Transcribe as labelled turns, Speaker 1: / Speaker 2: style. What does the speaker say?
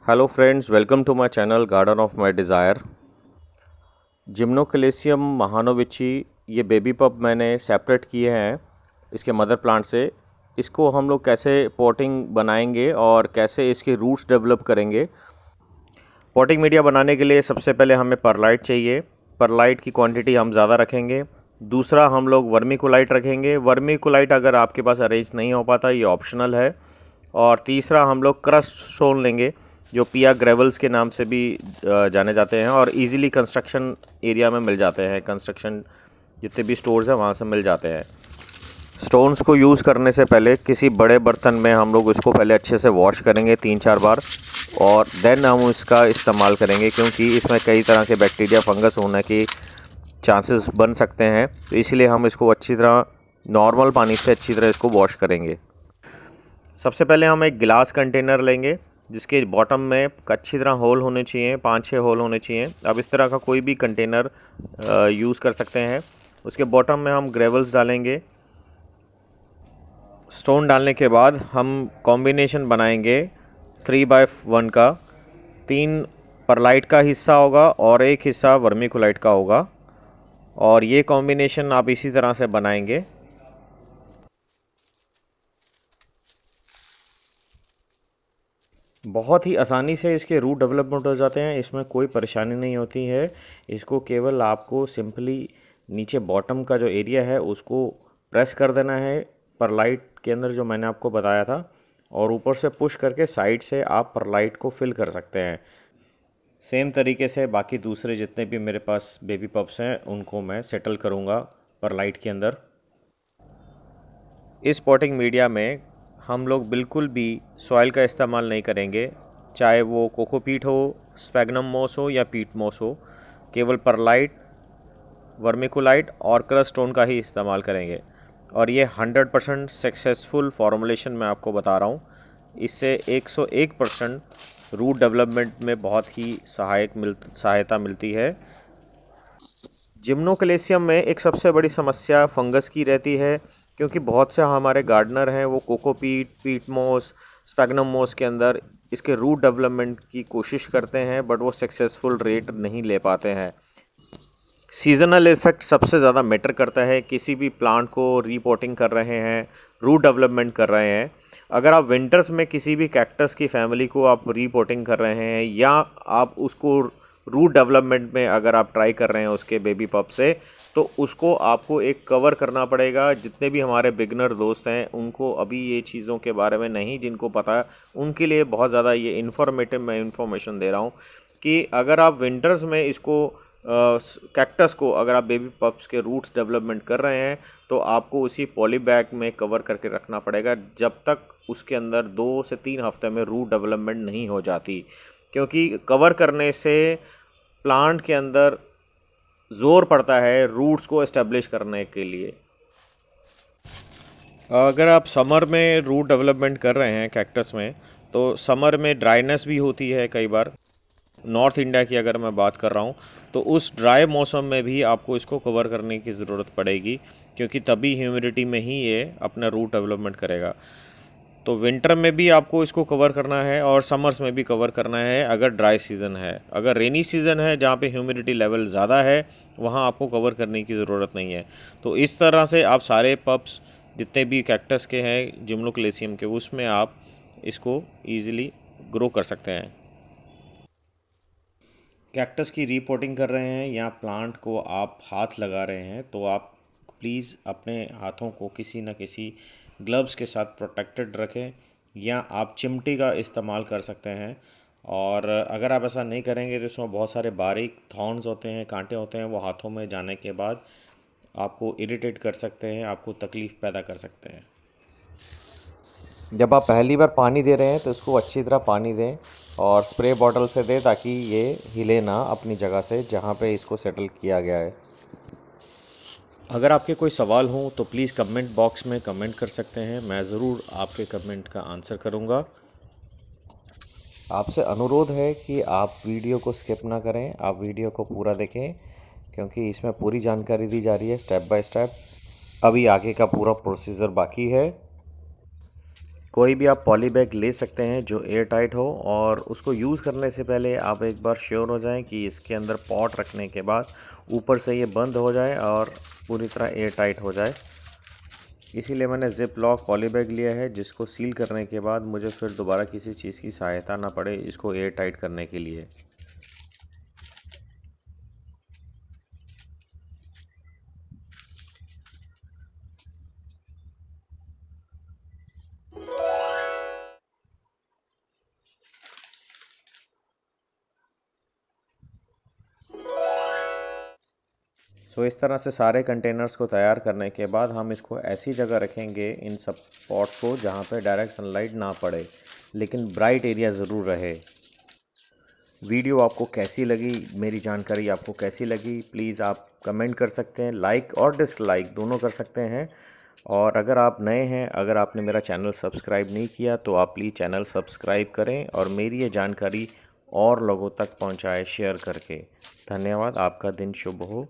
Speaker 1: Hello friends, welcome to my channel garden of my desire. Gymnocalycium mihanovichii ये baby पप मैंने separate किए हैं इसके मदर प्लांट से। इसको हम लोग कैसे पॉटिंग बनाएंगे और कैसे इसके रूट्स डेवलप करेंगे। पॉटिंग मीडिया बनाने के लिए सबसे पहले हमें परलाइट चाहिए। परलाइट की क्वांटिटी हम ज़्यादा रखेंगे। दूसरा, हम लोग वर्मीकोलाइट रखेंगे। वर्मीकोलाइट अगर आपके पास अरेंज नहीं हो पाता, ये ऑप्शनल है। और तीसरा, हम लोग क्रस्ट स्टोन लेंगे जो पिया ग्रेवल्स के नाम से भी जाने जाते हैं और इजीली कंस्ट्रक्शन एरिया में मिल जाते हैं। कंस्ट्रक्शन जितने भी स्टोर्स हैं वहाँ से मिल जाते हैं। स्टोन्स को यूज़ करने से पहले किसी बड़े बर्तन में हम लोग इसको पहले अच्छे से वॉश करेंगे 3-4 बार और देन हम इसका इस्तेमाल करेंगे, क्योंकि इसमें कई तरह के बैक्टीरिया फंगस होने की चांसेस बन सकते हैं। तो इसलिए हम इसको अच्छी तरह नॉर्मल पानी से अच्छी तरह इसको वॉश करेंगे। सबसे पहले हम एक गिलास कंटेनर लेंगे जिसके बॉटम में अच्छी तरह होल होने चाहिए, 5-6 होल होने चाहिए। अब इस तरह का कोई भी कंटेनर यूज़ कर सकते हैं। उसके बॉटम में हम ग्रेवल्स डालेंगे। स्टोन डालने के बाद हम कॉम्बिनेशन बनाएंगे 3/1 का। 3 परलाइट का हिस्सा होगा और 1 हिस्सा वर्मीकोलाइट का होगा और ये कॉम्बिनेशन आप इसी तरह से बनाएंगे। बहुत ही आसानी से इसके रूट डेवलपमेंट हो जाते हैं, इसमें कोई परेशानी नहीं होती है। इसको केवल आपको सिंपली नीचे बॉटम का जो एरिया है उसको प्रेस कर देना है परलाइट के अंदर, जो मैंने आपको बताया था, और ऊपर से पुश करके साइड से आप परलाइट को फिल कर सकते हैं। सेम तरीके से बाकी दूसरे जितने भी मेरे पास बेबी पप्स हैं उनको मैं सेटल करूँगा परलाइट के अंदर। इस पॉटिंग मीडिया में हम लोग बिल्कुल भी सॉइल का इस्तेमाल नहीं करेंगे, चाहे वो कोकोपीट हो, स्पैग्नम मॉस हो या पीट मॉस हो। केवल परलाइट, वर्मिकुलाइट और क्रस्ट स्टोन का ही इस्तेमाल करेंगे और ये 100% सक्सेसफुल फॉर्मुलेशन मैं आपको बता रहा हूँ। इससे 101% रूट डेवलपमेंट में बहुत ही सहायता मिलती है। जिम्नोक्लेसियम में एक सबसे बड़ी समस्या फंगस की रहती है, क्योंकि बहुत से हमारे गार्डनर हैं वो कोकोपीट, पीट मोस, स्पैग्नम मोस के अंदर इसके रूट डेवलपमेंट की कोशिश करते हैं बट वो सक्सेसफुल रेट नहीं ले पाते हैं। सीजनल इफ़ेक्ट सबसे ज़्यादा मैटर करता है। किसी भी प्लांट को रीपोटिंग कर रहे हैं, रूट डेवलपमेंट कर रहे हैं, अगर आप विंटर्स में किसी भी कैक्टस की फैमिली को आप रीपोटिंग कर रहे हैं या आप उसको रूट डेवलपमेंट में अगर आप ट्राई कर रहे हैं उसके बेबी पप से, तो उसको आपको एक कवर करना पड़ेगा। जितने भी हमारे बिगनर दोस्त हैं उनको अभी ये चीज़ों के बारे में नहीं जिनको पता है, उनके लिए बहुत ज़्यादा ये इन्फॉर्मेटिव मैं इन्फॉर्मेशन दे रहा हूँ कि अगर आप विंटर्स में इसको कैक्टस को अगर आप बेबी पप्स के रूट्स डेवलपमेंट कर रहे हैं तो आपको उसी पॉली बैग में कवर करके रखना पड़ेगा जब तक उसके अंदर 2 से 3 हफ्ते में रूट डेवलपमेंट नहीं हो जाती, क्योंकि कवर करने से प्लांट के अंदर ज़ोर पड़ता है रूट्स को एस्टेब्लिश करने के लिए। अगर आप समर में रूट डेवलपमेंट कर रहे हैं कैक्टस में, तो समर में ड्राइनेस भी होती है कई बार। नॉर्थ इंडिया की अगर मैं बात कर रहा हूँ तो उस ड्राई मौसम में भी आपको इसको कवर करने की ज़रूरत पड़ेगी, क्योंकि तभी ह्यूमिडिटी में ही ये अपना रूट डेवलपमेंट करेगा। तो विंटर में भी आपको इसको कवर करना है और समर्स में भी कवर करना है अगर ड्राई सीज़न है। अगर रेनी सीज़न है जहाँ पे ह्यूमिडिटी लेवल ज़्यादा है वहाँ आपको कवर करने की ज़रूरत नहीं है। तो इस तरह से आप सारे पप्स जितने भी कैक्टस के हैं जिम्नोक्लेसियम के, उसमें आप इसको ईज़िली ग्रो कर सकते हैं। कैक्टस की रीपोर्टिंग कर रहे हैं या प्लांट को आप हाथ लगा रहे हैं तो आप प्लीज़ अपने हाथों को किसी न किसी ग्लव्स के साथ प्रोटेक्टेड रखें, या आप चिमटी का इस्तेमाल कर सकते हैं। और अगर आप ऐसा नहीं करेंगे तो इसमें बहुत सारे बारीक थॉर्न्स होते हैं, कांटे होते हैं, वो हाथों में जाने के बाद आपको इरिटेट कर सकते हैं, आपको तकलीफ़ पैदा कर सकते हैं। जब आप पहली बार पानी दे रहे हैं तो इसको अच्छी तरह पानी दें और स्प्रे बॉटल से दें ताकि ये हिले ना अपनी जगह से जहाँ पे इसको सेटल किया गया है। अगर आपके कोई सवाल हों तो प्लीज़ कमेंट बॉक्स में कमेंट कर सकते हैं, मैं ज़रूर आपके कमेंट का आंसर करूँगा। आपसे अनुरोध है कि आप वीडियो को स्किप ना करें, आप वीडियो को पूरा देखें, क्योंकि इसमें पूरी जानकारी दी जा रही है स्टेप बाय स्टेप। अभी आगे का पूरा प्रोसीजर बाकी है। कोई भी आप पॉली बैग ले सकते हैं जो एयर टाइट हो, और उसको यूज़ करने से पहले आप एक बार श्योर हो जाएं कि इसके अंदर पॉट रखने के बाद ऊपर से ये बंद हो जाए और पूरी तरह एयर टाइट हो जाए। इसीलिए मैंने ज़िप लॉक पॉली बैग लिया है, जिसको सील करने के बाद मुझे फिर दोबारा किसी चीज़ की सहायता ना पड़े इसको एयर टाइट करने के लिए। इस तरह से सारे कंटेनर्स को तैयार करने के बाद हम इसको ऐसी जगह रखेंगे इन सब पॉट्स को जहाँ पे डायरेक्ट सनलाइट ना पड़े, लेकिन ब्राइट एरिया ज़रूर रहे। वीडियो आपको कैसी लगी, मेरी जानकारी आपको कैसी लगी, प्लीज़ आप कमेंट कर सकते हैं, लाइक और डिसलाइक दोनों कर सकते हैं। और अगर आप नए हैं, अगर आपने मेरा चैनल सब्सक्राइब नहीं किया तो आप प्लीज़ चैनल सब्सक्राइब करें और मेरी ये जानकारी और लोगों तक पहुंचाएं शेयर करके। धन्यवाद। आपका दिन शुभ हो।